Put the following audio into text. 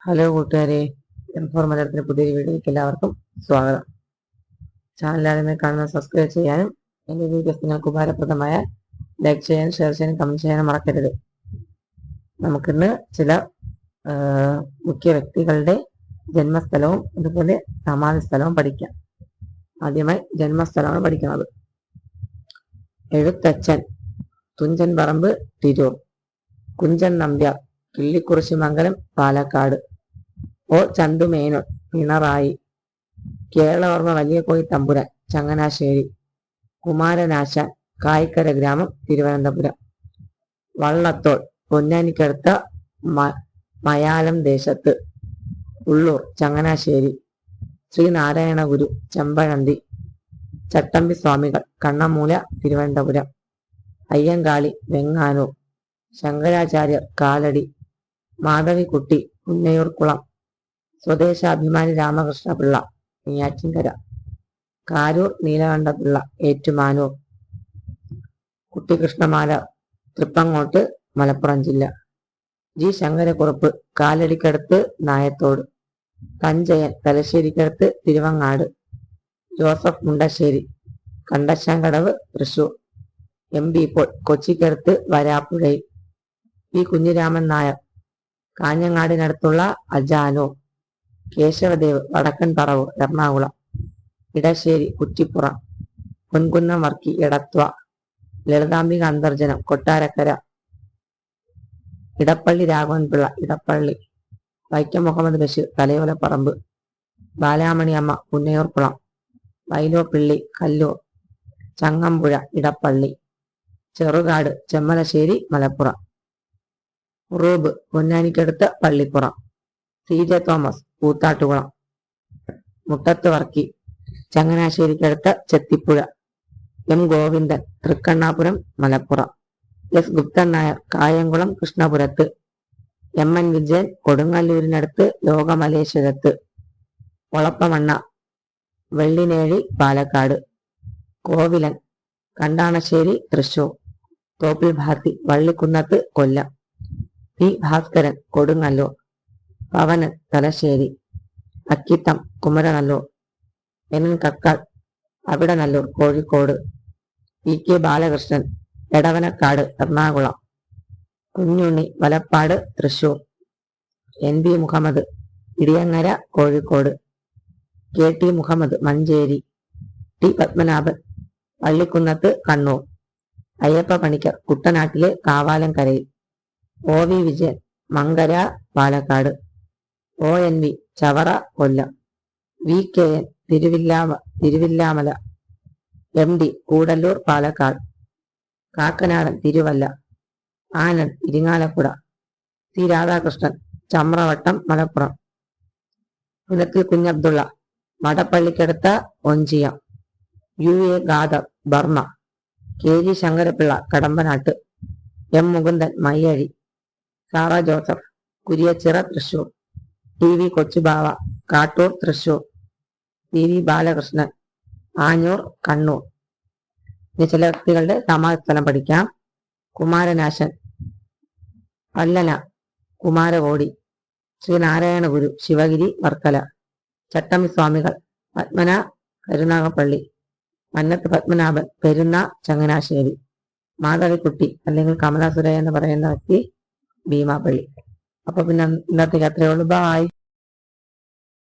Hello കൂട്ടുകാരെ, M4 മലയാളത്തിന്റെ പുതിയൊരു വീഡിയോയ്ക്ക് എല്ലാവർക്കും സ്വാഗതം. ചാനൽ ആദ്യമേ കാണുന്ന സബ്സ്ക്രൈബ് ചെയ്യാനും എൻ്റെ വീഡിയോസ് നിങ്ങൾക്ക് ഉപകാരപ്രദമായ ലൈക്ക് ചെയ്യാനും ഷെയർ ചെയ്യാനും കമന്റ് ചെയ്യാനും മറക്കരുത്. നമുക്കിന്ന് ചില മുഖ്യ വ്യക്തികളുടെ ജന്മസ്ഥലവും അതുപോലെ സമാധി സ്ഥലവും പഠിക്കാം. ആദ്യമായി ജന്മസ്ഥലമാണ് പഠിക്കുന്നത്. എഴുത്തച്ഛൻ തുഞ്ചൻ പറമ്പ് തിരൂർ, കുഞ്ചൻ നമ്പ്യാർ കിള്ളിക്കുറിശി മംഗലം പാലക്കാട്, ഒ ചന്തുമേനോൻ പിണറായി, കേരളവർമ്മ വലിയ കോയി തമ്പുരാൻ ചങ്ങനാശ്ശേരി, കുമാരനാശാൻ കായിക്കര ഗ്രാമം തിരുവനന്തപുരം, വള്ളത്തോൾ പൊന്നാനിക്കടുത്ത മയാലം ദേശത്ത്, ഉള്ളൂർ ചങ്ങനാശ്ശേരി, ശ്രീനാരായണ ഗുരു ചെമ്പഴന്തി, ചട്ടമ്പി സ്വാമികൾ കണ്ണമൂല തിരുവനന്തപുരം, അയ്യങ്കാളി വെങ്ങാനൂർ, ശങ്കരാചാര്യർ കാലടി, മാധവിക്കുട്ടി പുന്നയൂർക്കുളം, സ്വദേശാഭിമാനി രാമകൃഷ്ണ പിള്ള നെയ്യാറ്റിൻകര, കാരൂർ നീലകണ്ഠപിള്ള ഏറ്റുമാനൂർ, കുട്ടികൃഷ്ണമാല തൃപ്പങ്ങോട്ട് മലപ്പുറം ജില്ല, ജി ശങ്കരക്കുറുപ്പ് കാലടിക്കടുത്ത് നായത്തോട്, തഞ്ചയൻ തലശ്ശേരിക്കടുത്ത് തിരുവങ്ങാട്, ജോസഫ് മുണ്ടശ്ശേരി കണ്ടശാങ്കടവ് തൃശൂർ, MP പോൾ കൊച്ചിക്കടുത്ത് വരാപ്പുഴയിൽ, പി കുഞ്ഞിരാമൻ നായർ കാഞ്ഞങ്ങാടിനടുത്തുള്ള അജാനൂർ, കേശവദേവ് വടക്കൻ പറവൂർ എറണാകുളം, ഇടശ്ശേരി കുറ്റിപ്പുറം, പൊൻകുന്നം വർക്കി എടത്വ, ലളിതാംബിക അന്തർജനം കൊട്ടാരക്കര, ഇടപ്പള്ളി രാഘവൻപിള്ള ഇടപ്പള്ളി, വൈക്കം മുഹമ്മദ് ബഷീർ തലയോലപ്പറമ്പ്, ബാലാമണി അമ്മ പുന്നയൂർക്കുളം, വൈലോപ്പിള്ളി കല്ലൂർ, ചങ്ങമ്പുഴ ഇടപ്പള്ളി, ചെറുകാട് ചെമ്മലശ്ശേരി മലപ്പുറം, ഉറൂബ് പൊന്നാനിക്കടുത്ത പള്ളിപ്പുറം, CJ തോമസ് കൂത്താട്ടുകുളം, മുട്ടത്ത് വർക്കി ചങ്ങനാശ്ശേരിക്കടുത്ത ചെത്തിപ്പുഴ, M ഗോവിന്ദൻ തൃക്കണ്ണാപുരം മലപ്പുറം, S ഗുപ്തൻ നായർ കായംകുളം കൃഷ്ണപുരത്ത്, MN വിജയൻ കൊടുങ്ങല്ലൂരിനടുത്ത് ലോകമലേശ്വരത്ത്, ഒളപ്പമണ്ണ വെള്ളിനേഴി പാലക്കാട്, കോവിലൻ കണ്ടാണശ്ശേരി തൃശൂർ, തോപ്പിൽ ഭാരതി വള്ളിക്കുന്നത്ത് Kollam, P Bhaskaran Kodungallur, Pavanan Thalassery, Akkitham Kumaranallur, NN Kakkal Avidanallur Kozhikode, PK Balakrishnan Edavanakkad Ernakulam, Kunhunni Valappad Thrissur, NB Muhammad Idiyangara Kozhikode, KT Muhammad Manjeri, T Padmanabhan പള്ളിക്കുന്നത്ത് കണ്ണൂർ, അയ്യപ്പ പണിക്കർ കുട്ടനാട്ടിലെ കാവാലംകരയിൽ, OV Vijayan Mankara Palakkad, ONV Chavara Kollam, VKN Thiruvilwamala, MD Koodallur Palakkad, Kakkanadan Thiruvalla, Anand Irinjalakuda, C Radhakrishnan Chamravattam Malappuram, Punathil Kunhabdulla മടപ്പള്ളിക്കടുത്ത Onchiyam, UA Khader Burma, KG Sankarapillai കടമ്പനാട്ട്, M Mukundan Mayyazhi, Sara Joseph Kuriachira Thrissur, TV Kochubava Kattoor Thrissur, PV Balakrishnan Anjoor Kannur. ഇനി ചില വ്യക്തികളുടെ സമാധി സ്ഥലം പഠിക്കാം. കുമാരനാശൻ പല്ലന കുമാരകോടി, ശ്രീനാരായണ ഗുരു ശിവഗിരി വർക്കല, ചട്ടമ്പി സ്വാമികൾ പത്മന കരുനാഗപ്പള്ളി, മന്നത്ത് പത്മനാഭൻ പെരുന്ന ചങ്ങനാശ്ശേരി, മാധവിക്കുട്ടി അല്ലെങ്കിൽ കമലാസുര എന്ന് പറയുന്ന വ്യക്തി ഭീമാപ്പള്ളി. അപ്പൊ പിന്നെ ഇന്നത്തെ അത്രയേ ഉള്ളൂ. ബായ്.